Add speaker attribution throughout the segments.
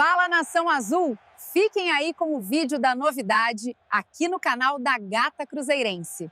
Speaker 1: Fala, Nação Azul! Fiquem aí com o vídeo da novidade aqui no canal da Gata Cruzeirense.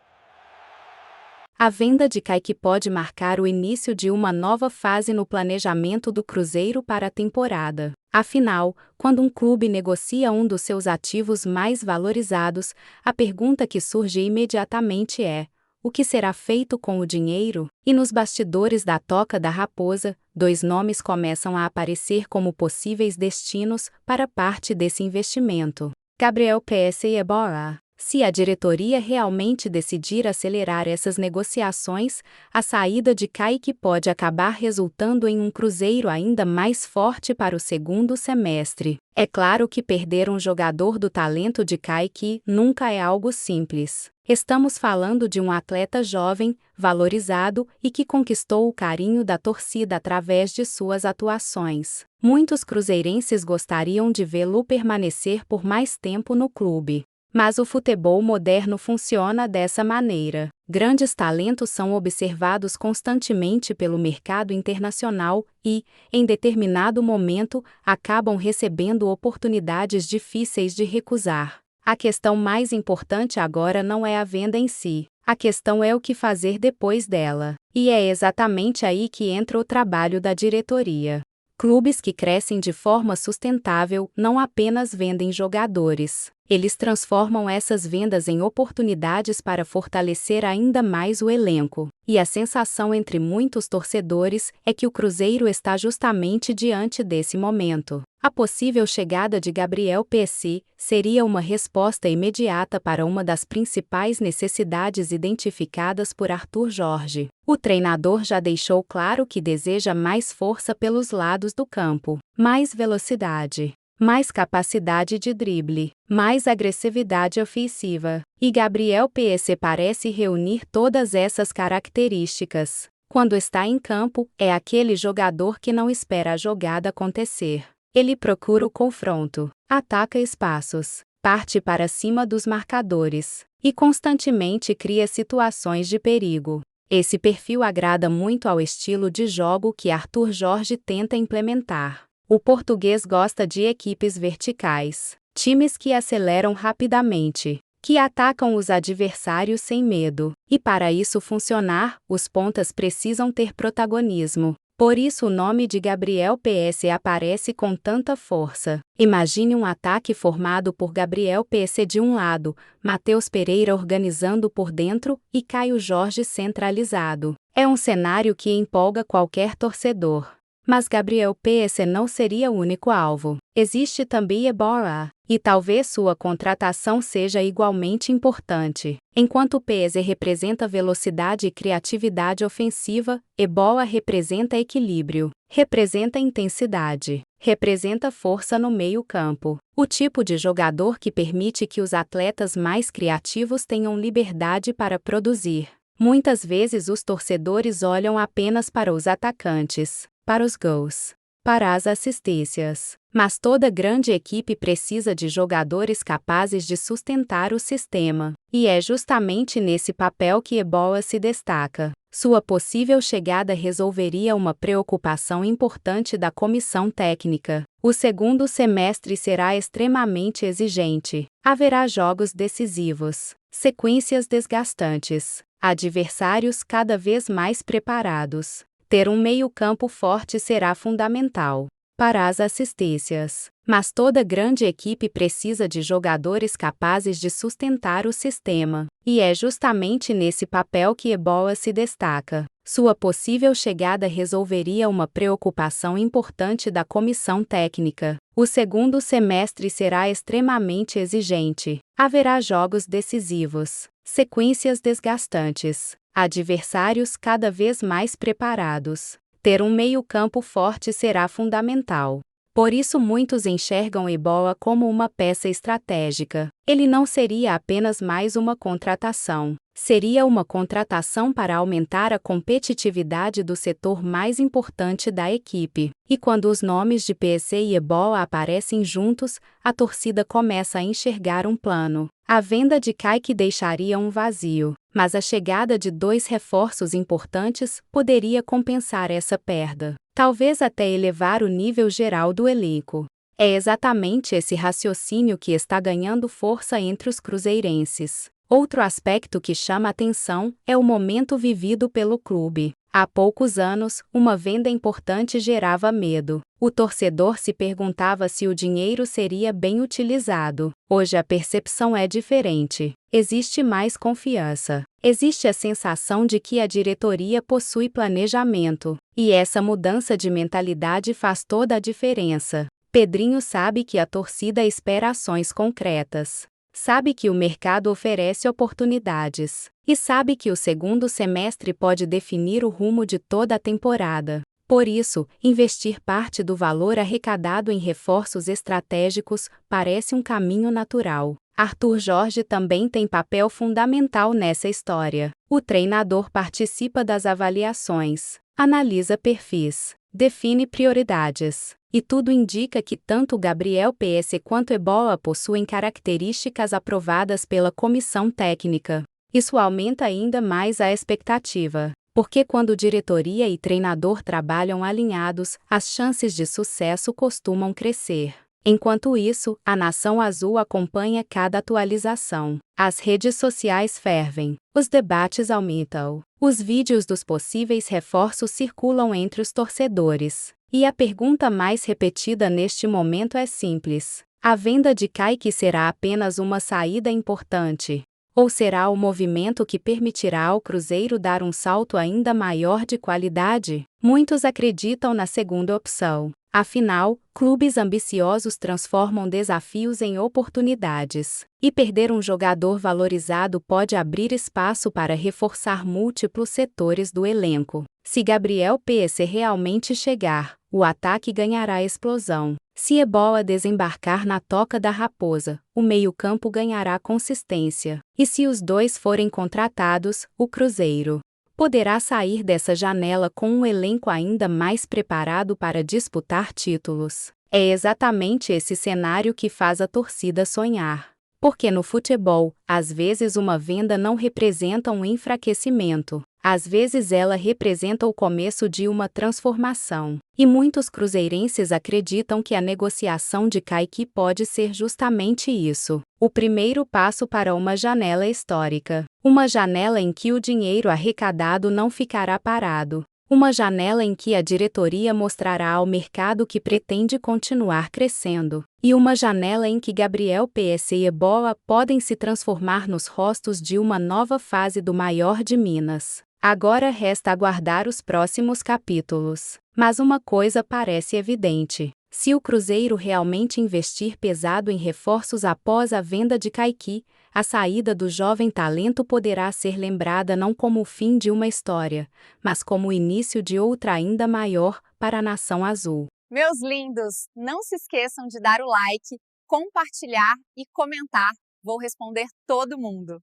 Speaker 2: A venda de Kaique pode marcar o início de uma nova fase no planejamento do Cruzeiro para a temporada. Afinal, quando um clube negocia um dos seus ativos mais valorizados, a pergunta que surge imediatamente é: o que será feito com o dinheiro? E nos bastidores da Toca da Raposa, dois nomes começam a aparecer como possíveis destinos para parte desse investimento: Gabriel PS e Eboa. Se a diretoria realmente decidir acelerar essas negociações, a saída de Kaique pode acabar resultando em um Cruzeiro ainda mais forte para o segundo semestre. É claro que perder um jogador do talento de Kaique nunca é algo simples. Estamos falando de um atleta jovem, valorizado e que conquistou o carinho da torcida através de suas atuações. Muitos cruzeirenses gostariam de vê-lo permanecer por mais tempo no clube. Mas o futebol moderno funciona dessa maneira. Grandes talentos são observados constantemente pelo mercado internacional e, em determinado momento, acabam recebendo oportunidades difíceis de recusar. A questão mais importante agora não é a venda em si. A questão é o que fazer depois dela. E é exatamente aí que entra o trabalho da diretoria. Clubes que crescem de forma sustentável não apenas vendem jogadores. Eles transformam essas vendas em oportunidades para fortalecer ainda mais o elenco. E a sensação entre muitos torcedores é que o Cruzeiro está justamente diante desse momento. A possível chegada de Gabriel PS seria uma resposta imediata para uma das principais necessidades identificadas por Arthur Jorge. O treinador já deixou claro que deseja mais força pelos lados do campo, mais velocidade, mais capacidade de drible, mais agressividade ofensiva. E Gabriel PS parece reunir todas essas características. Quando está em campo, é aquele jogador que não espera a jogada acontecer. Ele procura o confronto, ataca espaços, parte para cima dos marcadores e constantemente cria situações de perigo. Esse perfil agrada muito ao estilo de jogo que Arthur Jorge tenta implementar. O português gosta de equipes verticais, times que aceleram rapidamente, que atacam os adversários sem medo. E para isso funcionar, os pontas precisam ter protagonismo. Por isso o nome de Gabriel PS aparece com tanta força. Imagine um ataque formado por Gabriel PS de um lado, Matheus Pereira organizando por dentro e Caio Jorge centralizado. É um cenário que empolga qualquer torcedor. Mas Gabriel PS não seria o único alvo. Existe também Eboa, e talvez sua contratação seja igualmente importante. Enquanto o PS representa velocidade e criatividade ofensiva, Eboa representa equilíbrio, representa intensidade, representa força no meio-campo. O tipo de jogador que permite que os atletas mais criativos tenham liberdade para produzir. Muitas vezes os torcedores olham apenas para os atacantes, para os gols, para as assistências. Mas toda grande equipe precisa de jogadores capazes de sustentar o sistema. E é justamente nesse papel que Eboa se destaca. Sua possível chegada resolveria uma preocupação importante da comissão técnica. O segundo semestre será extremamente exigente. Haverá jogos decisivos, sequências desgastantes, adversários cada vez mais preparados. Ter um meio-campo forte será fundamental para as assistências. Mas toda grande equipe precisa de jogadores capazes de sustentar o sistema. E é justamente nesse papel que Eboa se destaca. Sua possível chegada resolveria uma preocupação importante da comissão técnica. O segundo semestre será extremamente exigente. Haverá jogos decisivos, sequências desgastantes, adversários cada vez mais preparados. Ter um meio-campo forte será fundamental. Por isso muitos enxergam Eboa como uma peça estratégica. Ele não seria apenas mais uma contratação. Seria uma contratação para aumentar a competitividade do setor mais importante da equipe. E quando os nomes de PS e Eboa aparecem juntos, a torcida começa a enxergar um plano. A venda de Kaique deixaria um vazio, mas a chegada de dois reforços importantes poderia compensar essa perda. Talvez até elevar o nível geral do elenco. É exatamente esse raciocínio que está ganhando força entre os cruzeirenses. Outro aspecto que chama atenção é o momento vivido pelo clube. Há poucos anos, uma venda importante gerava medo. O torcedor se perguntava se o dinheiro seria bem utilizado. Hoje a percepção é diferente. Existe mais confiança. Existe a sensação de que a diretoria possui planejamento. E essa mudança de mentalidade faz toda a diferença. Pedrinho sabe que a torcida espera ações concretas. Sabe que o mercado oferece oportunidades. E sabe que o segundo semestre pode definir o rumo de toda a temporada. Por isso, investir parte do valor arrecadado em reforços estratégicos parece um caminho natural. Arthur Jorge também tem papel fundamental nessa história. O treinador participa das avaliações, analisa perfis, define prioridades. E tudo indica que tanto Gabriel PS quanto Eboa possuem características aprovadas pela comissão técnica. Isso aumenta ainda mais a expectativa, porque quando diretoria e treinador trabalham alinhados, as chances de sucesso costumam crescer. Enquanto isso, a Nação Azul acompanha cada atualização. As redes sociais fervem, os debates aumentam, os vídeos dos possíveis reforços circulam entre os torcedores. E a pergunta mais repetida neste momento é simples: a venda de Kaique será apenas uma saída importante? Ou será o movimento que permitirá ao Cruzeiro dar um salto ainda maior de qualidade? Muitos acreditam na segunda opção. Afinal, clubes ambiciosos transformam desafios em oportunidades. E perder um jogador valorizado pode abrir espaço para reforçar múltiplos setores do elenco. Se Gabriel PS realmente chegar, o ataque ganhará explosão. Se Eboa desembarcar na Toca da Raposa, o meio-campo ganhará consistência. E se os dois forem contratados, o Cruzeiro poderá sair dessa janela com um elenco ainda mais preparado para disputar títulos. É exatamente esse cenário que faz a torcida sonhar. Porque no futebol, às vezes uma venda não representa um enfraquecimento. Às vezes ela representa o começo de uma transformação. E muitos cruzeirenses acreditam que a negociação de Kaique pode ser justamente isso. O primeiro passo para uma janela histórica. Uma janela em que o dinheiro arrecadado não ficará parado. Uma janela em que a diretoria mostrará ao mercado que pretende continuar crescendo. E uma janela em que Gabriel PS e Eboa podem se transformar nos rostos de uma nova fase do maior de Minas. Agora resta aguardar os próximos capítulos. Mas uma coisa parece evidente: se o Cruzeiro realmente investir pesado em reforços após a venda de Kaique, a saída do jovem talento poderá ser lembrada não como o fim de uma história, mas como o início de outra ainda maior para a Nação Azul.
Speaker 1: Meus lindos, não se esqueçam de dar o like, compartilhar e comentar. Vou responder todo mundo.